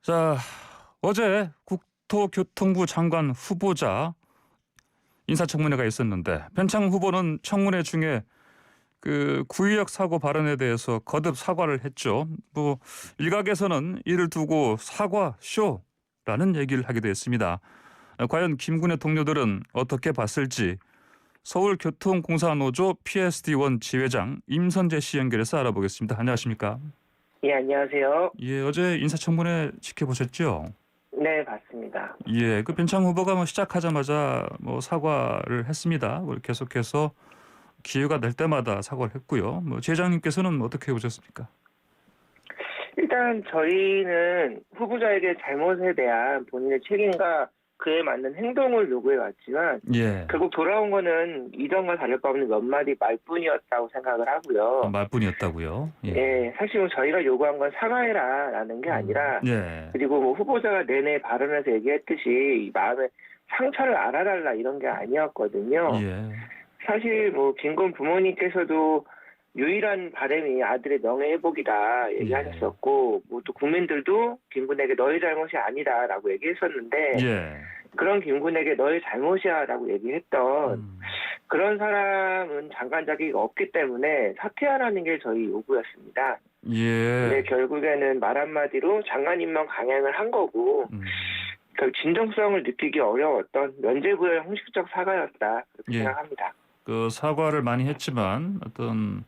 자, 어제 국토교통부 장관 후보자 인사청문회가 있었는데 변창 후보는 청문회 중에 그 구의역 사고 발언에 대해서 거듭 사과를 했죠. 뭐 일각에서는 이를 두고 사과 쇼라는 얘기를 하기도 했습니다. 과연 김군의 동료들은 어떻게 봤을지 서울교통공사노조 PSD1 지회장 임선재 씨 연결해서 알아보겠습니다. 안녕하십니까? 예, 안녕하세요. 예, 어제 인사청문회 지켜보셨죠? 네, 봤습니다. 예, 그 변창 후보가 뭐 시작하자마자 뭐 사과를 했습니다. 계속해서 기회가 될 때마다 사과를 했고요. 뭐 지회장님께서는 어떻게 보셨습니까? 일단 저희는 후보자에게 잘못에 대한 본인의 책임과 그에 맞는 행동을 요구해 왔지만 예, 결국 돌아온 거는 이전과 다를 바 없는 몇 마디 말뿐이었다고 생각을 하고요. 말뿐이었다고요. 예, 예, 사실 뭐 저희가 요구한 건 사과해라라는 게 아니라 예, 그리고 뭐 후보자가 내내 발언에서 얘기했듯이 이 마음의 상처를 알아달라 이런 게 아니었거든요. 예, 사실 뭐 김건 부모님께서도 유일한 바람이 아들의 명예 회복이다 얘기하셨었고 뭐 또 국민들도 김군에게 너의 잘못이 아니다라고 얘기했었는데 예, 그런 김군에게 너의 잘못이야라고 얘기했던 그런 사람은 장관 자격이 없기 때문에 사퇴하라는 게 저희 요구였습니다. 근데 예, 결국에는 말 한마디로 장관 임명 강행을 한 거고 진정성을 느끼기 어려웠던 면죄부의 형식적 사과였다 그렇게 예. 생각합니다. 그 사과를 많이 했지만 어떤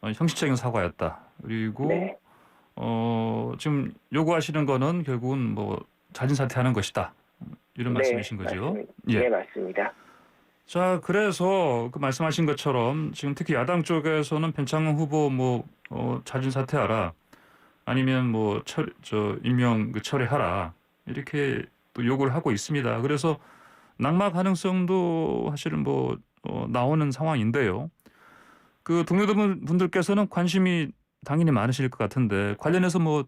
형식적인 사과였다. 그리고 네. 지금 요구하시는 거는 결국은 뭐 자진 사퇴하는 것이다. 이런 말씀이신 거죠? 맞습니다. 예. 네, 맞습니다. 자, 그래서 그 말씀하신 것처럼 지금 특히 야당 쪽에서는 변창흠 후보 뭐 자진 사퇴하라, 아니면 뭐 임명 철회하라 이렇게 또 요구를 하고 있습니다. 그래서 낙마 가능성도 사실은 뭐 나오는 상황인데요. 그 동료분들께서는 관심이 당연히 많으실 것 같은데 관련해서 뭐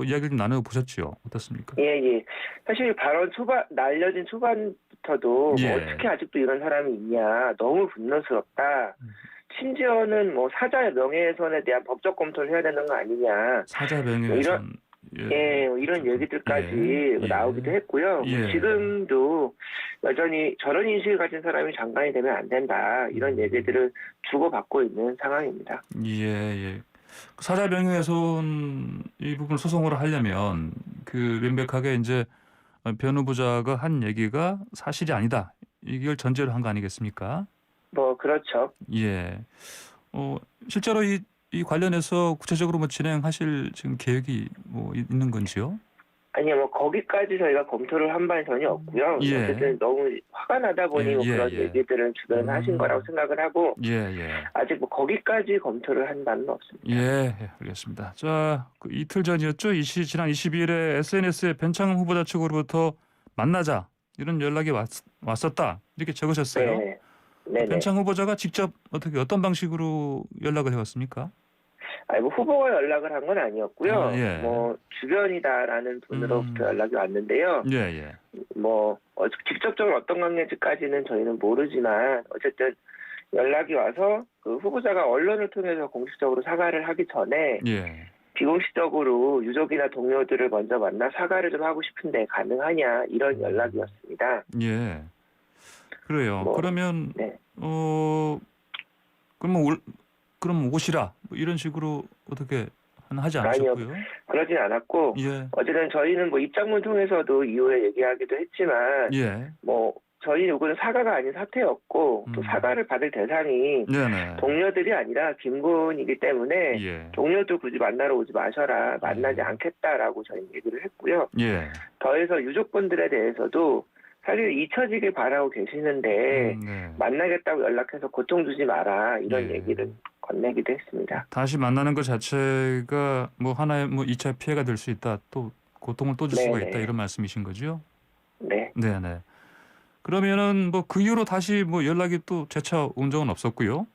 이야기를 좀 나눠 보셨지요? 어떻습니까? 예, 예. 사실 발언 날려진 초반부터도 예. 뭐 어떻게 아직도 이런 사람이 있냐, 너무 분노스럽다. 심지어는 뭐 사자의 명예훼손에 대한 법적 검토를 해야 되는 거 아니냐. 사자 뭐 명예훼손. 뭐 이런 얘기들까지 예. 나오기도 했고요. 뭐 예. 지금도 여전히 저런 인식을 가진 사람이 장관이 되면 안 된다. 이런 얘기들을 주고받고 있는 상황입니다. 예, 예. 사자 명예훼손 이 부분 소송을 하려면 그 명백하게 이제 변호부자가 한 얘기가 사실이 아니다. 이걸 전제로 한 거 아니겠습니까? 뭐 그렇죠. 예. 실제로 이 관련해서 구체적으로 뭐 진행하실 지금 계획이 뭐 있는 건지요? 아니요, 뭐 거기까지 저희가 검토를 한 바는 전혀 없고요. 예. 어쨌든 너무 화가 나다 보니 뭐 그런 예. 얘기들을 주변에 하신 거라고 생각을 하고 예. 아직 뭐 거기까지 검토를 한 바는 없습니다. 예, 알겠습니다. 자, 그 이틀 전이었죠. 지난 22일에 SNS에 변창흠 후보자 측으로부터 만나자 이런 연락이 왔었다 이렇게 적으셨어요. 네, 네. 변창 후보자가 직접 어떤 방식으로 연락을 해왔습니까? 아니 뭐 후보가 연락을 한 건 아니었고요. 예. 뭐 주변이다라는 분으로부터 연락이 왔는데요. 예. 뭐 직접적으로 어떤 관계인지까지는 저희는 모르지만 어쨌든 연락이 와서 그 후보자가 언론을 통해서 공식적으로 사과를 하기 전에 예. 비공식적으로 유족이나 동료들을 먼저 만나 사과를 좀 하고 싶은데 가능하냐 이런 연락이었습니다. 예. 그래요. 뭐, 그러면 네. 그럼 오시라 뭐 이런 식으로 어떻게 하지 않으셨고요? 그러진 않았고 예. 어쨌든 저희는 뭐 입장문 통해서도 이후에 얘기하기도 했지만 예. 뭐 저희 요구는 사과가 아닌 사퇴였고 또 사과를 받을 대상이 네네. 동료들이 아니라 김군이기 때문에 예. 동료도 굳이 만나러 오지 마셔라 만나지 않겠다라고 저희는 얘기를 했고요. 예. 더해서 유족분들에 대해서도 사실 잊혀지길 바라고 계시는데 네. 만나겠다고 연락해서 고통 주지 마라 이런 예. 얘기를 건네기도 했습니다. 다시 만나는 것 자체가 뭐 하나의 뭐 2차 피해가 될 수 있다. 또 고통을 또 줄 수가 있다. 이런 말씀이신 거죠? 네. 네네. 그러면은 뭐 그 이후로 다시 뭐 연락이 또 재차 온 적은 없었고요.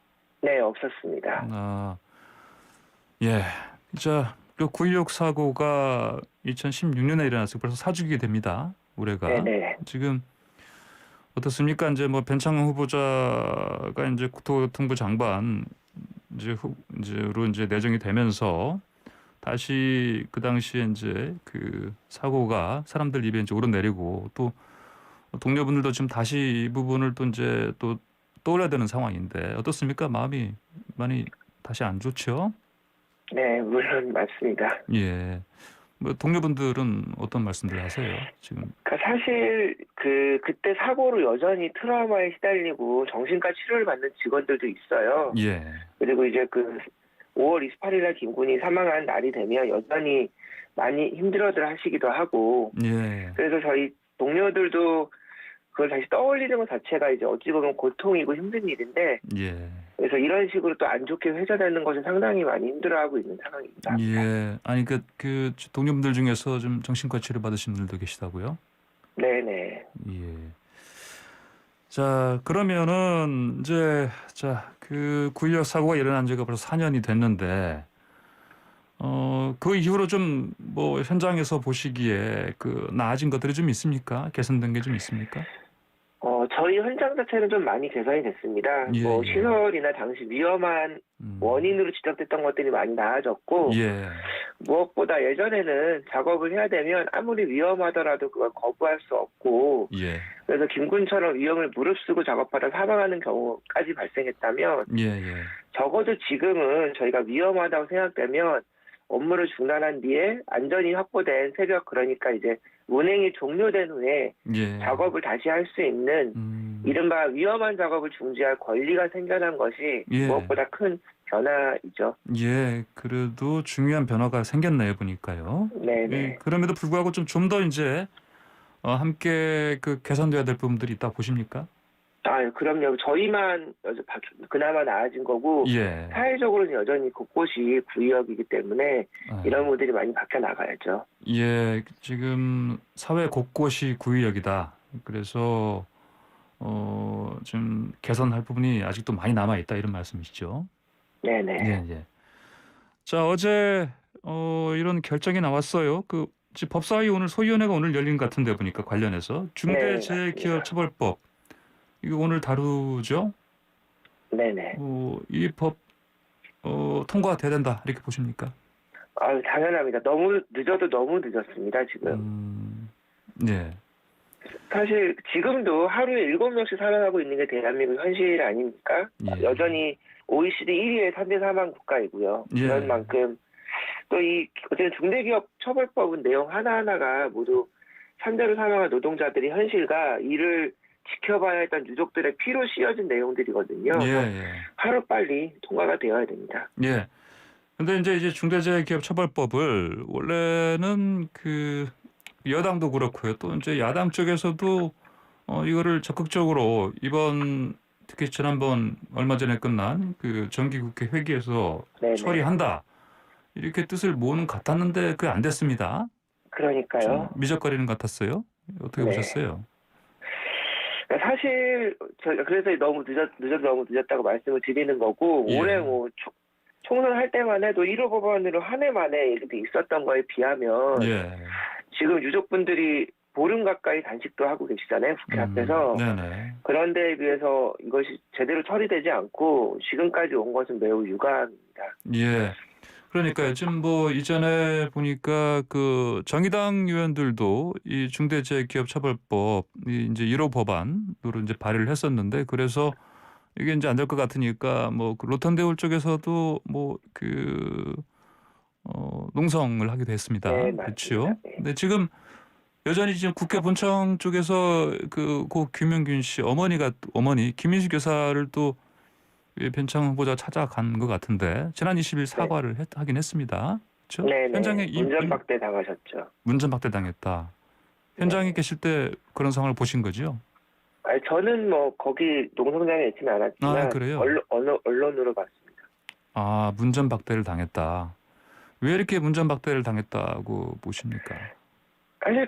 네, 없었습니다. 예. 자, 그 9.16 사고가 2016년에 일어났어요. 벌써 4주기 됩니다. 올해가. 네네. 지금 어떻습니까? 이제 뭐 변창흠 후보자가 이제 국토교통부 장관 이제로 내정이 되면서 다시 그 당시에 이제 그 사고가 사람들 입에 이제 오르내리고 또 동료분들도 지금 다시 이 부분을 또 이제 또 떠올려야 되는 상황인데 어떻습니까? 마음이 많이 다시 안 좋죠? 네, 물론 맞습니다. 예. 뭐 동료분들은 어떤 말씀들 하세요? 지금. 그러니까 사실 그때 사고로 여전히 트라우마에 시달리고 정신과 치료를 받는 직원들도 있어요. 예. 그리고 이제 5월 28일 날 김군이 사망한 날이 되면 여전히 많이 힘들어들 하시기도 하고, 예. 그래서 저희 동료들도 그걸 다시 떠올리는 것 자체가 이제 어찌 보면 고통이고 힘든 일인데, 예. 그래서 이런 식으로 또 안 좋게 회자되는 것은 상당히 많이 힘들어하고 있는 상황입니다. 예. 아니 그 동료분들 중에서 좀 정신과 치료 받으신 분들도 계시다고요? 네네. 예. 자, 그러면은 이제 그 9.16 사고가 일어난 지가 벌써 4년이 됐는데 그 이후로 좀 뭐 현장에서 보시기에 그 나아진 것들이 좀 있습니까? 개선된 게 좀 있습니까? 저희 현장 자체는 좀 많이 개선이 됐습니다. 예, 뭐 예. 시설이나 당시 위험한 원인으로 지적됐던 것들이 많이 나아졌고, 예. 무엇보다 예전에는 작업을 해야 되면 아무리 위험하더라도 그걸 거부할 수 없고, 예. 그래서 김군처럼 위험을 무릅쓰고 작업하다 사망하는 경우까지 발생했다면, 예, 예. 적어도 지금은 저희가 위험하다고 생각되면 업무를 중단한 뒤에 안전이 확보된 새벽, 그러니까 이제 운행이 종료된 후에 예. 작업을 다시 할 수 있는 이른바 위험한 작업을 중지할 권리가 생겨난 것이 예. 무엇보다 큰 변화이죠. 예, 그래도 중요한 변화가 생겼네요, 보니까요. 네네. 예, 그럼에도 불구하고 좀 더 이제 함께 그 개선돼야 될 부분들이 있다 보십니까? 그럼요. 저희만 그나마 나아진 거고, 예. 사회적으로는 여전히 곳곳이 구의역이기 때문에 이런 부분들이 많이 바뀌어 나가야죠. 예, 지금 사회 곳곳이 구의역이다. 그래서 좀 개선할 부분이 아직도 많이 남아 있다 이런 말씀이시죠? 네네. 예, 예. 자, 어제 이런 결정이 나왔어요. 지금 법사위 소위원회가 오늘 열린 것 같은데 보니까 관련해서 네, 중대재해기업처벌법 이거 오늘 다루죠? 네네. 이 법 통과돼야 된다 이렇게 보십니까? 당연합니다. 늦어도 너무 늦었습니다, 지금. 예. 사실 지금도 하루에 7명씩 사망하고 있는 게 대한민국 현실 아닙니까? 예. 여전히 OECD 1위의 3대 사망 국가이고요. 예. 그런 만큼 또 어쨌든 중대기업처벌법은 내용 하나하나가 모두 산재로 사망한 노동자들의 현실과 이를 지켜봐야 했던 유족들의 피로 씌어진 내용들이거든요. 예, 예. 하루빨리 통과가 되어야 됩니다. 예. 근데 이제 중대재해기업처벌법을 원래는 여당도 그렇고요. 또 이제 야당 쪽에서도 이거를 적극적으로 이번 특히 지난번 얼마 전에 끝난 정기국회 회기에서 네네. 처리한다. 이렇게 뜻을 모으는 것 같았는데 그게 안 됐습니다. 그러니까요. 좀 미적거리는 것 같았어요. 어떻게 네. 보셨어요? 사실 저희가 그래서 너무 늦었다고 말씀을 드리는 거고, 예. 올해 총선 할 때만 해도 1호 법안으로 한 해 만에 이렇게 있었던 거에 비하면 예. 지금 유족분들이 보름 가까이 단식도 하고 계시잖아요, 국회 앞에서. 네네. 그런데 비해서 이것이 제대로 처리되지 않고 지금까지 온 것은 매우 유감입니다. 예. 그러니까요. 지금 이전에 보니까 정의당 의원들도 이 중대재해기업처벌법 이제 1호 법안으로 이제 발의를 했었는데 그래서 이게 이제 안 될 것 같으니까 로턴데울 쪽에서도 농성을 하기도 했습니다. 네, 그렇죠. 맞습니다. 네. 근데 지금 여전히 지금 국회 본청 쪽에서 고 김용균 씨 어머니 김민수 교사를 또 변창 후보자 찾아간 것 같은데 지난 20일 사과를 하긴 했습니다. 그렇죠? 네네. 현장에 문전박대 당하셨죠. 문전박대 당했다. 현장에 계실 때 그런 상황을 보신 거죠? 저는 거기 농성장에 있지는 않았지만 그래요? 언론으로 봤습니다. 문전박대를 당했다. 왜 이렇게 문전박대를 당했다고 보십니까? 사실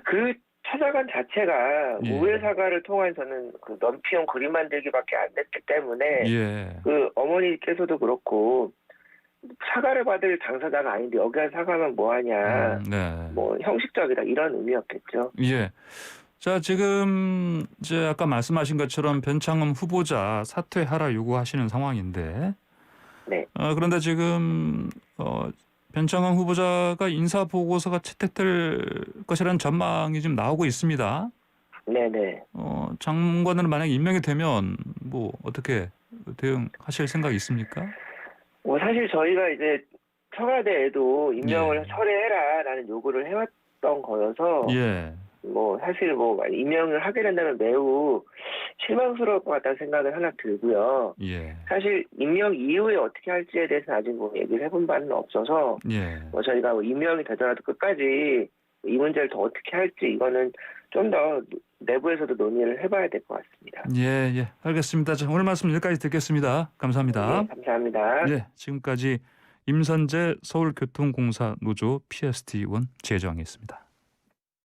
찾아간 자체가 예. 우회 사과를 통한 저는 넘피용 그림 만들기밖에 안 됐기 때문에 예. 어머니께서도 그렇고 사과를 받을 당사자가 아닌데 여기에 사과하면 뭐하냐, 네. 형식적이다 이런 의미였겠죠. 예. 자, 지금 이제 아까 말씀하신 것처럼 변창흠 후보자 사퇴하라 요구하시는 상황인데, 네. 그런데 지금 변창흠 후보자가 인사 보고서가 채택될 것이라는 전망이 좀 나오고 있습니다. 네네. 장관으로 만약 임명이 되면 뭐 어떻게 대응하실 생각이 있습니까? 뭐 사실 저희가 이제 청와대에도 임명을 예. 철회해라라는 요구를 해왔던 거여서 예. 뭐 사실 뭐 임명을 하게 된다면 매우 실망스러울 것 같다는 생각을 하나 들고요. 예. 사실 임명 이후에 어떻게 할지에 대해서는 아직 뭐 얘기를 해본 바는 없어서 예. 뭐 저희가 뭐 임명이 되더라도 끝까지 이 문제를 더 어떻게 할지 이거는 좀 더 내부에서도 논의를 해봐야 될 것 같습니다. 예, 예. 알겠습니다. 자, 오늘 말씀 여기까지 듣겠습니다. 감사합니다. 네, 감사합니다. 예, 지금까지 임선재 서울교통공사 노조 PST1 지회장이었습니다.